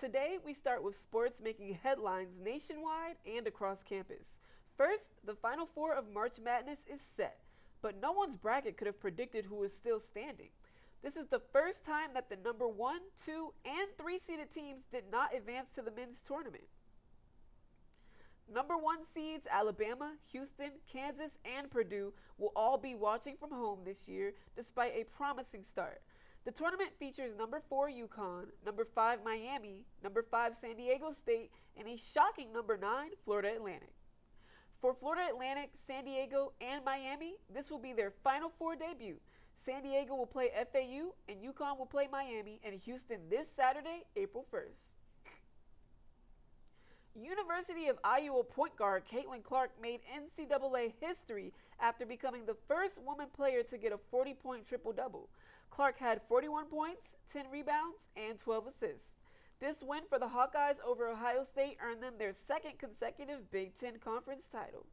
Today, we start with sports making headlines nationwide and across campus. First, the Final Four of March Madness is set, but no one's bracket could have predicted who is still standing. This is the first time that the number 1, 2, and 3 seeded teams did not advance to the men's tournament. Number 1 seeds Alabama, Houston, Kansas, and Purdue will all be watching from home this year despite a promising start. The tournament features number 4 UConn, number 5 Miami, number 5 San Diego State, and a shocking number 9 Florida Atlantic. For Florida Atlantic, San Diego, and Miami, this will be their Final Four debut. San Diego will play FAU, and UConn will play Miami and Houston this Saturday, April 1st. University of Iowa point guard Caitlin Clark made NCAA history after becoming the first woman player to get a 40-point triple-double. Clark had 41 points, 10 rebounds, and 12 assists. This win for the Hawkeyes over Ohio State earned them their second consecutive Big Ten Conference title.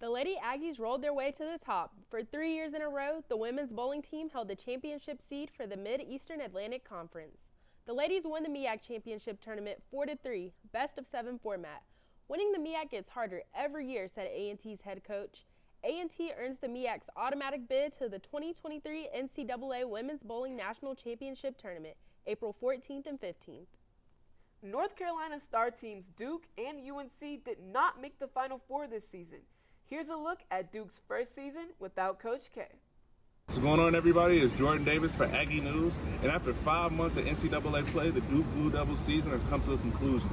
The Lady Aggies rolled their way to the top. For 3 years in a row, the women's bowling team held the championship seed for the Mid-Eastern Atlantic Conference. The ladies won the MEAC Championship Tournament 4-3, best-of-7 format. Winning the MEAC gets harder every year, said A&T's head coach. A&T earns the MEAC's automatic bid to the 2023 NCAA Women's Bowling National Championship Tournament, April 14th and 15th. North Carolina star teams Duke and UNC did not make the Final Four this season. Here's a look at Duke's first season without Coach K. What's going on, everybody? It's Jordan Davis for Aggie News. And after 5 months of NCAA play, the Duke Blue Devils season has come to a conclusion.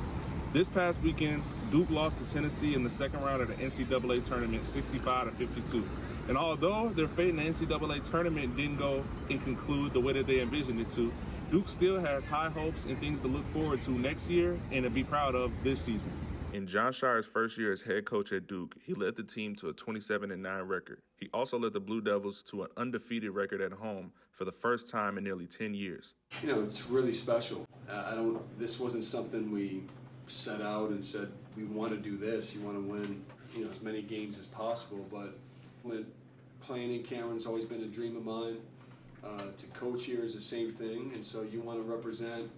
This past weekend, Duke lost to Tennessee in the second round of the NCAA tournament, 65-52. And although their fate in the NCAA tournament didn't go and conclude the way that they envisioned it to, Duke still has high hopes and things to look forward to next year and to be proud of this season. In Jon Scheyer's first year as head coach at Duke, he led the team to a 27-9 record. He also led the Blue Devils to an undefeated record at home for the first time in nearly 10 years. You know, it's really special. This wasn't something we set out and said, we want to do this. You want to win, as many games as possible. But playing in Cameron's always been a dream of mine. To coach here is the same thing. And so you want to represent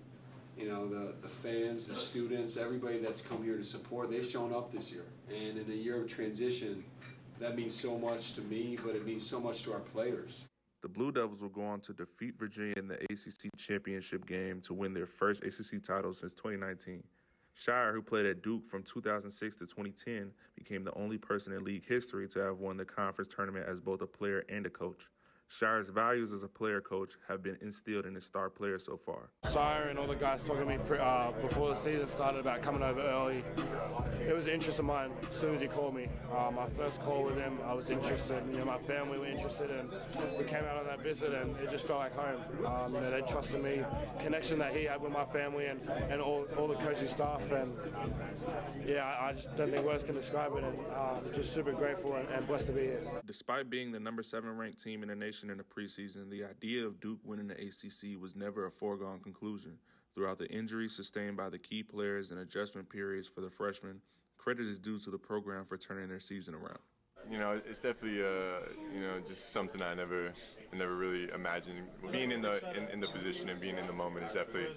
the fans, the students, everybody that's come here to support. They've shown up this year. And in a year of transition, that means so much to me, but it means so much to our players. The Blue Devils will go on to defeat Virginia in the ACC championship game to win their first ACC title since 2019. Scheyer, who played at Duke from 2006 to 2010, became the only person in league history to have won the conference tournament as both a player and a coach. Scheyer's values as a player coach have been instilled in his star players so far. Scheyer and all the guys talking to me before the season started about coming over early. It was an interest of mine as soon as he called me. My first call with him, I was interested. My family were interested, and we came out on that visit, and it just felt like home. They trusted me, connection that he had with my family and all the coaching staff, and I just don't think words can describe it. And I'm just super grateful and blessed to be here. Despite being the number 7 ranked team in the nation in the preseason, the idea of Duke winning the ACC was never a foregone conclusion. Throughout the injuries sustained by the key players and adjustment periods for the freshmen, credit is due to the program for turning their season around. It's definitely just something I never really imagined. Being in the position and being in the moment is definitely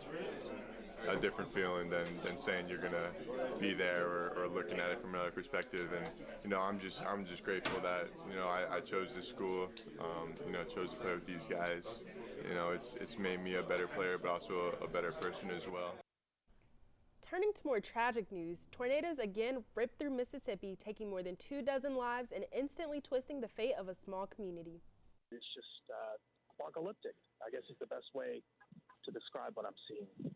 a different feeling than saying you're gonna be there or looking at it from another perspective. And I'm just grateful that I chose this school. Chose to play with these guys. It's made me a better player, but also a better person as well. Turning to more tragic news, tornadoes again ripped through Mississippi, taking more than 24 lives and instantly twisting the fate of a small community. It's just apocalyptic, I guess is the best way to describe what I'm seeing.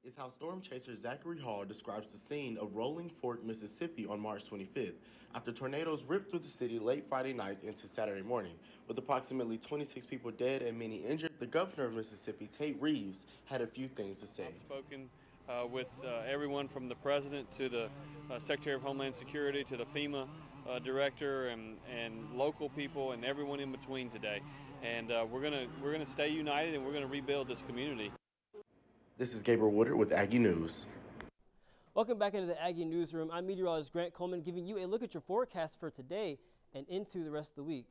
Is how storm chaser Zachary Hall describes the scene of Rolling Fork, Mississippi on March 25th, after tornadoes ripped through the city late Friday night into Saturday morning. With approximately 26 people dead and many injured, the governor of Mississippi, Tate Reeves, had a few things to say. I've spoken with everyone from the president to the Secretary of Homeland Security to the FEMA director and local people and everyone in between today. And we're gonna stay united, and we're gonna rebuild this community. This is Gabriel Woodard with Aggie News. Welcome back into the Aggie Newsroom. I'm meteorologist Grant Coleman, giving you a look at your forecast for today and into the rest of the week.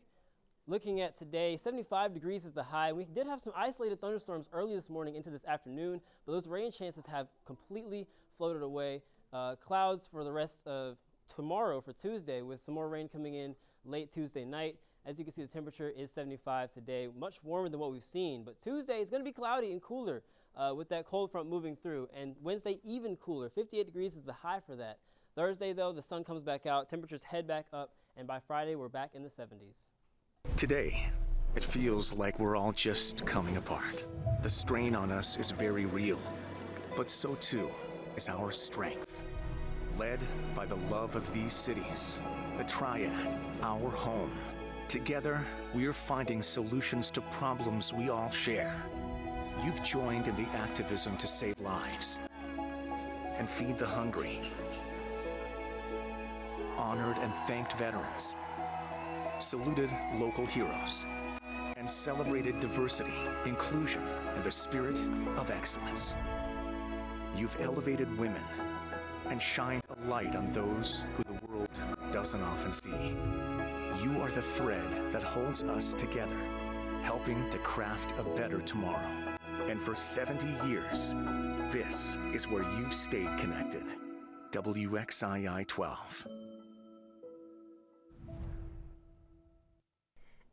Looking at today, 75 degrees is the high. We did have some isolated thunderstorms early this morning into this afternoon, but those rain chances have completely floated away. Clouds for the rest of tomorrow for Tuesday, with some more rain coming in late Tuesday night. As you can see, the temperature is 75 today, much warmer than what we've seen. But Tuesday is going to be cloudy and cooler with that cold front moving through. And Wednesday, even cooler. 58 degrees is the high for that. Thursday, though, the sun comes back out, temperatures head back up, and by Friday, we're back in the 70s. Today, it feels like we're all just coming apart. The strain on us is very real, but so too is our strength. Led by the love of these cities, the Triad, our home. Together, we're finding solutions to problems we all share. You've joined in the activism to save lives and feed the hungry, honored and thanked veterans, saluted local heroes, and celebrated diversity, inclusion, and the spirit of excellence. You've elevated women and shined a light on those who the world doesn't often see. You are the thread that holds us together, helping to craft a better tomorrow. And for 70 years, this is where you've stayed connected. WXII 12.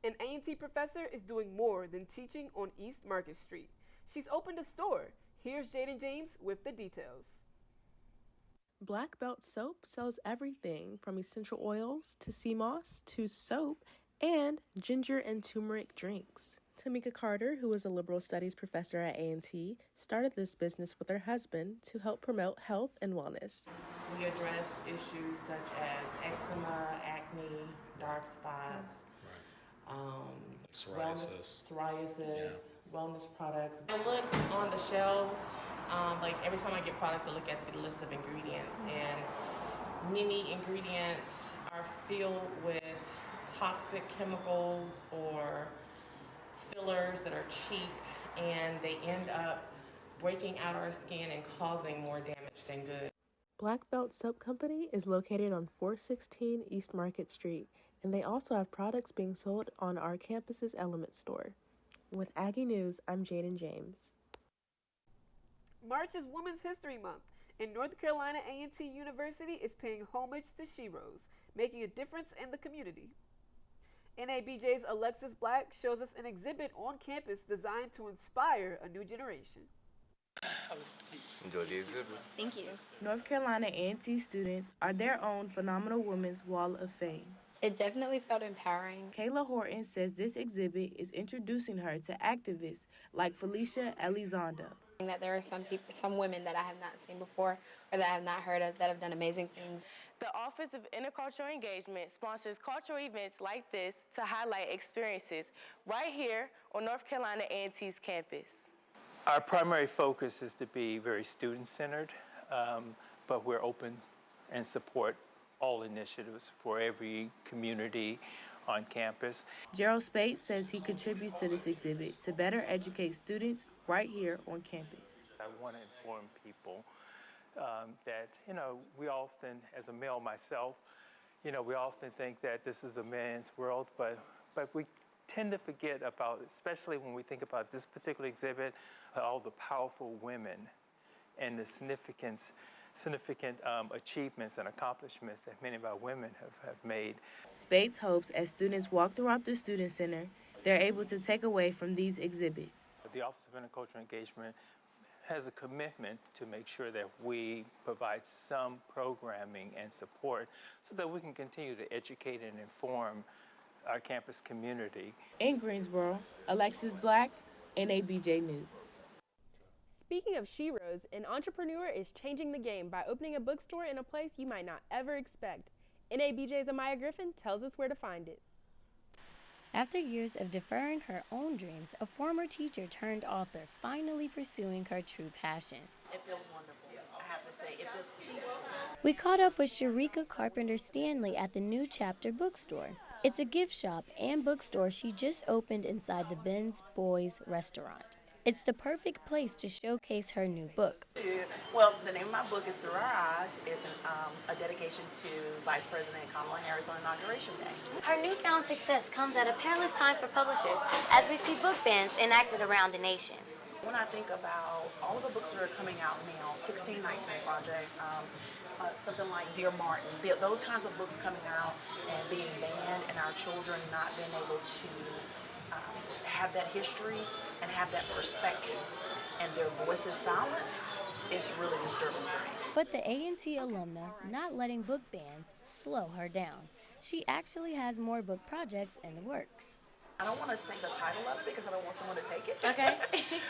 An A&T professor is doing more than teaching on East Market Street. She's opened a store. Here's Jaden James with the details. Black Belt Soap sells everything from essential oils to sea moss to soap and ginger and turmeric drinks. Tamika Carter, who is a liberal studies professor at A&T, started this business with her husband to help promote health and wellness. We address issues such as eczema, acne, dark spots, psoriasis, wellness products. I look on the shelves, like every time I get products, I look at the list of ingredients, and many ingredients are filled with toxic chemicals or fillers that are cheap, and they end up breaking out our skin and causing more damage than good. Black Belt Soap Company is located on 416 East Market Street, and they also have products being sold on our campus's Element store. With Aggie News, I'm Jaden James. March is Women's History Month, and North Carolina A&T University is paying homage to sheroes, making a difference in the community. NABJ's Alexis Black shows us an exhibit on campus designed to inspire a new generation. Enjoy the exhibit. Thank you. North Carolina A&T students are their own phenomenal women's wall of fame. It definitely felt empowering. Kayla Horton says this exhibit is introducing her to activists like Felicia Elizondo. That there are some women that I have not seen before or that I have not heard of that have done amazing things. The Office of Intercultural Engagement sponsors cultural events like this to highlight experiences right here on North Carolina A&T's campus. Our primary focus is to be very student-centered, but we're open and support all initiatives for every community on campus. Gerald Spate says he contributes to this exhibit to better educate students right here on campus. I want to inform people that, we often, as a male myself, we often think that this is a man's world, but we tend to forget about, especially when we think about this particular exhibit, all the powerful women and the significant achievements and accomplishments that many of our women have made. Spates hopes as students walk throughout the Student Center, they're able to take away from these exhibits. The Office of Intercultural Engagement has a commitment to make sure that we provide some programming and support so that we can continue to educate and inform our campus community. In Greensboro, Alexis Black, NABJ News. Speaking of sheroes, an entrepreneur is changing the game by opening a bookstore in a place you might not ever expect. NABJ's Amaya Griffin tells us where to find it. After years of deferring her own dreams, a former teacher turned author finally pursuing her true passion. It feels wonderful. to say, it feels peaceful. We caught up with Sharika Carpenter Stanley at the New Chapter bookstore. It's a gift shop and bookstore she just opened inside the Ben's Boys restaurant. It's the perfect place to showcase her new book. Well, the name of my book is Through Our Eyes. It's a dedication to Vice President Kamala Harris on Inauguration Day. Her newfound success comes at a perilous time for publishers as we see book bans enacted around the nation. When I think about all of the books that are coming out now, 1619 Project, something like Dear Martin, those kinds of books coming out and being banned, and our children not being able to have that history and have that perspective, and their voices silenced, is really disturbing for me. But the A&T alumna not letting book bans slow her down. She actually has more book projects in the works. I don't want to say the title of it because I don't want someone to take it. Okay.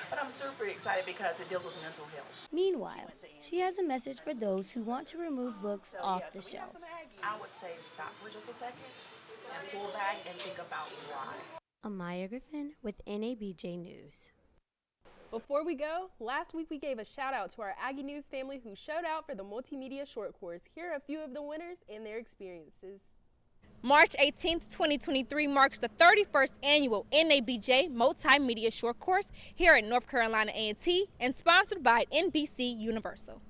But I'm super excited because it deals with mental health. Meanwhile, she has a message for those who want to remove books off the shelves. I would say stop for just a second and pull back and think about why. Amaya Griffin with NABJ News. Before we go, last week we gave a shout out to our Aggie News family who showed out for the multimedia short course. Here are a few of the winners and their experiences. March 18th, 2023 marks the 31st annual NABJ Multimedia Short Course here at North Carolina A&T and sponsored by NBC Universal.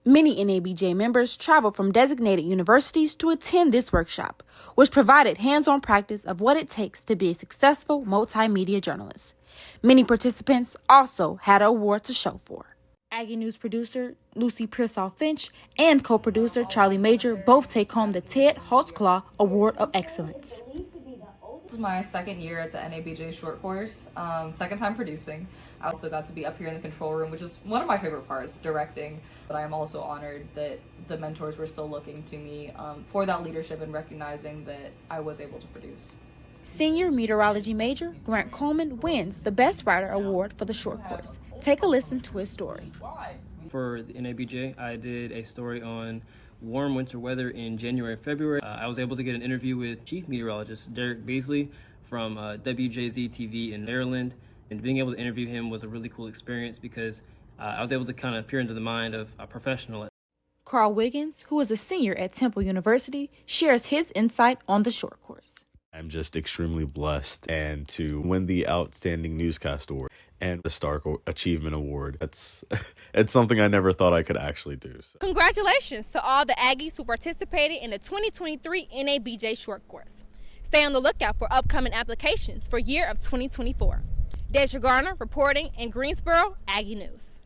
Many NABJ members traveled from designated universities to attend this workshop, which provided hands-on practice of what it takes to be a successful multimedia journalist. Many participants also had an award to show for. Aggie News producer Lucy Pearsall Finch and co-producer Charlie Major both take home the Ted Holtzclaw Award of Excellence. This is my second year at the NABJ short course, second time producing. I also got to be up here in the control room, which is one of my favorite parts, directing. But I am also honored that the mentors were still looking to me for that leadership and recognizing that I was able to produce. Senior meteorology major Grant Coleman wins the Best Writer Award for the short course. Take a listen to his story. For the NABJ, I did a story on warm winter weather in January and February. I was able to get an interview with Chief Meteorologist Derek Baisley from WJZ TV in Maryland, and being able to interview him was a really cool experience because I was able to kind of peer into the mind of a professional. Carl Wiggins, who is a senior at Temple University, shares his insight on the short course. I'm just extremely blessed, and to win the Outstanding Newscast Award and the Stark Achievement Award, it's something I never thought I could actually do. So. Congratulations to all the Aggies who participated in the 2023 NABJ short course. Stay on the lookout for upcoming applications for year of 2024. Deja Garner reporting in Greensboro, Aggie News.